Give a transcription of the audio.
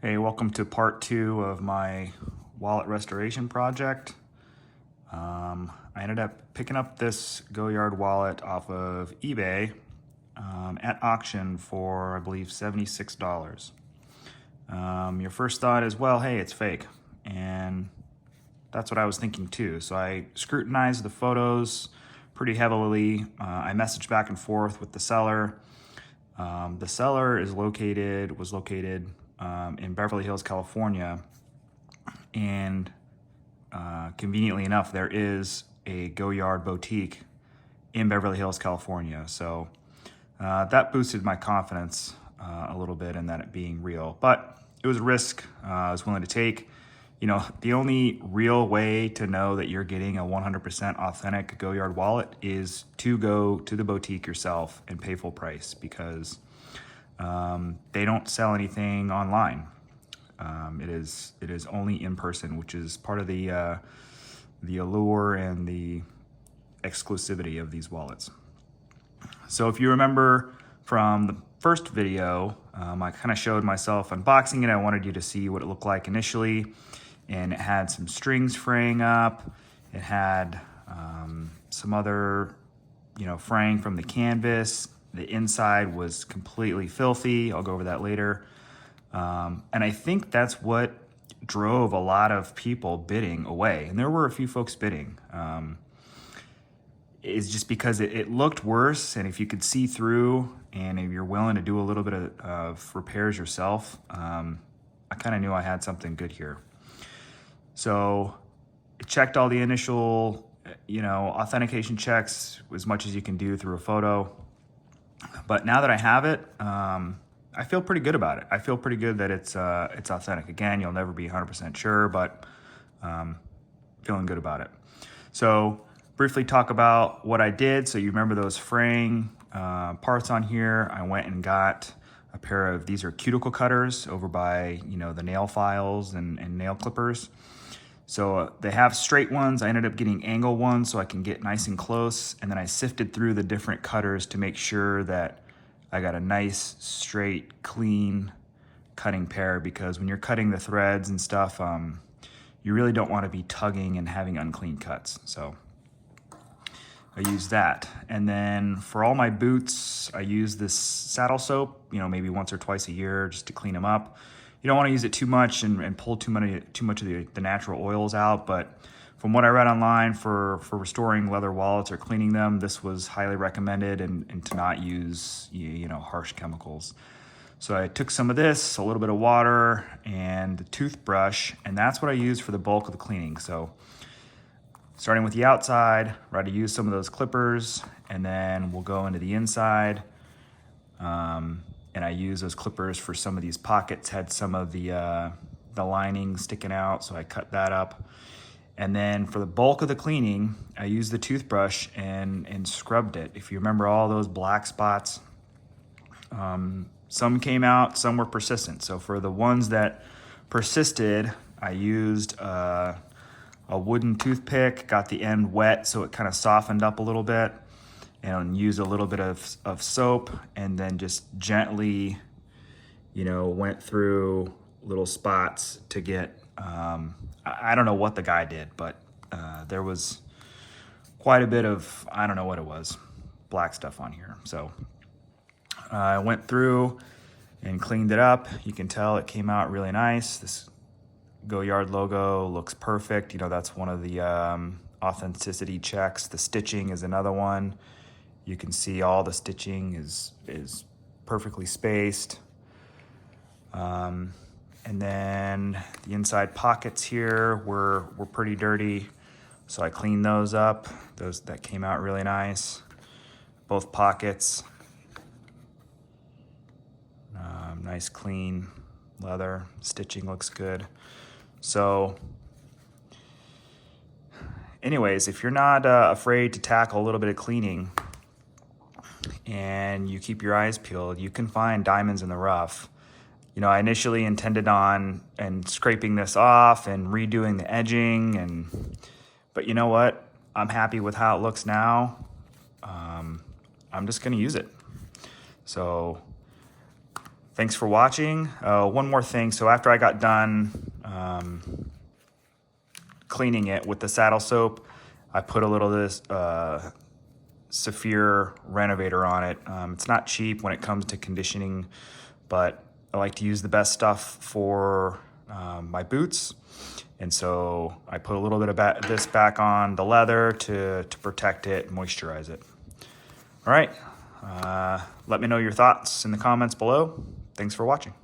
Hey, welcome to part 2 of my wallet restoration project. I ended up picking up this Goyard wallet off of eBay at auction for, I believe, $76. Your first thought is, well, hey, it's fake. And that's what I was thinking too. So I scrutinized the photos pretty heavily. I messaged back and forth with the seller. The seller was located in Beverly Hills, California, and conveniently enough, there is a Goyard boutique in Beverly Hills, California. So that boosted my confidence a little bit in that it being real, but it was a risk I was willing to take. You know, the only real way to know that you're getting a 100% authentic Goyard wallet is to go to the boutique yourself and pay full price, because they don't sell anything online. It is only in person, which is part of the allure and the exclusivity of these wallets. So if you remember from the first video, I kind of showed myself unboxing it. I wanted you to see what it looked like initially, and it had some strings fraying up. It had some other, fraying from the canvas. The inside was completely filthy. I'll go over that later. And I think that's what drove a lot of people bidding away. And there were a few folks bidding. Is just because it looked worse, and if you could see through, and if you're willing to do a little bit of repairs yourself, I kind of knew I had something good here. So it checked all the initial, authentication checks as much as you can do through a photo. But now that I have it, I feel pretty good about it. I feel pretty good that it's authentic. Again, you'll never be 100% sure, but feeling good about it. So briefly talk about what I did. So you remember those fraying parts on here. I went and got a pair of, these are cuticle cutters over by, the nail files and nail clippers. So they have straight ones. I ended up getting angle ones so I can get nice and close. And then I sifted through the different cutters to make sure that I got a nice, straight, clean cutting pair, because when you're cutting the threads and stuff, you really don't want to be tugging and having unclean cuts. So I use that. And then for all my boots, I use this saddle soap, maybe once or twice a year, just to clean them up. You don't want to use it too much and pull too much of the natural oils out, but from what I read online for restoring leather wallets or cleaning them, this was highly recommended, and to not use harsh chemicals. So I took some of this, a little bit of water, and the toothbrush, and that's what I use for the bulk of the cleaning. So starting with the outside, right, to use some of those clippers, and then we'll go into the inside. And I use those clippers for some of these pockets, had some of the lining sticking out, so I cut that up. And then for the bulk of the cleaning, I used the toothbrush and scrubbed it. If you remember all those black spots, some came out, some were persistent. So for the ones that persisted, I used a wooden toothpick, got the end wet so it kind of softened up a little bit, and used a little bit of soap, and then just gently, went through little spots to get, I don't know what the guy did, but there was quite a bit of, I don't know what it was, black stuff on here. So I went through and cleaned it up. You can tell it came out really nice. This Goyard logo looks perfect. That's one of the authenticity checks. The stitching is another one. You can see all the stitching is perfectly spaced. And then the inside pockets here were pretty dirty, so I cleaned those up. That came out really nice. Both pockets, nice clean leather. Stitching looks good. So anyways, if you're not afraid to tackle a little bit of cleaning, and you keep your eyes peeled, you can find diamonds in the rough. I initially intended on scraping this off and redoing the edging, but you know what? I'm happy with how it looks now. I'm just going to use it. So Thanks for watching. One more thing. So after I got done cleaning it with the saddle soap, I put a little of this Saphir Renovator on it. It's not cheap when it comes to conditioning, but I like to use the best stuff for my boots. And so I put a little bit of this back on the leather to protect it, moisturize it. All right, let me know your thoughts in the comments below. Thanks for watching.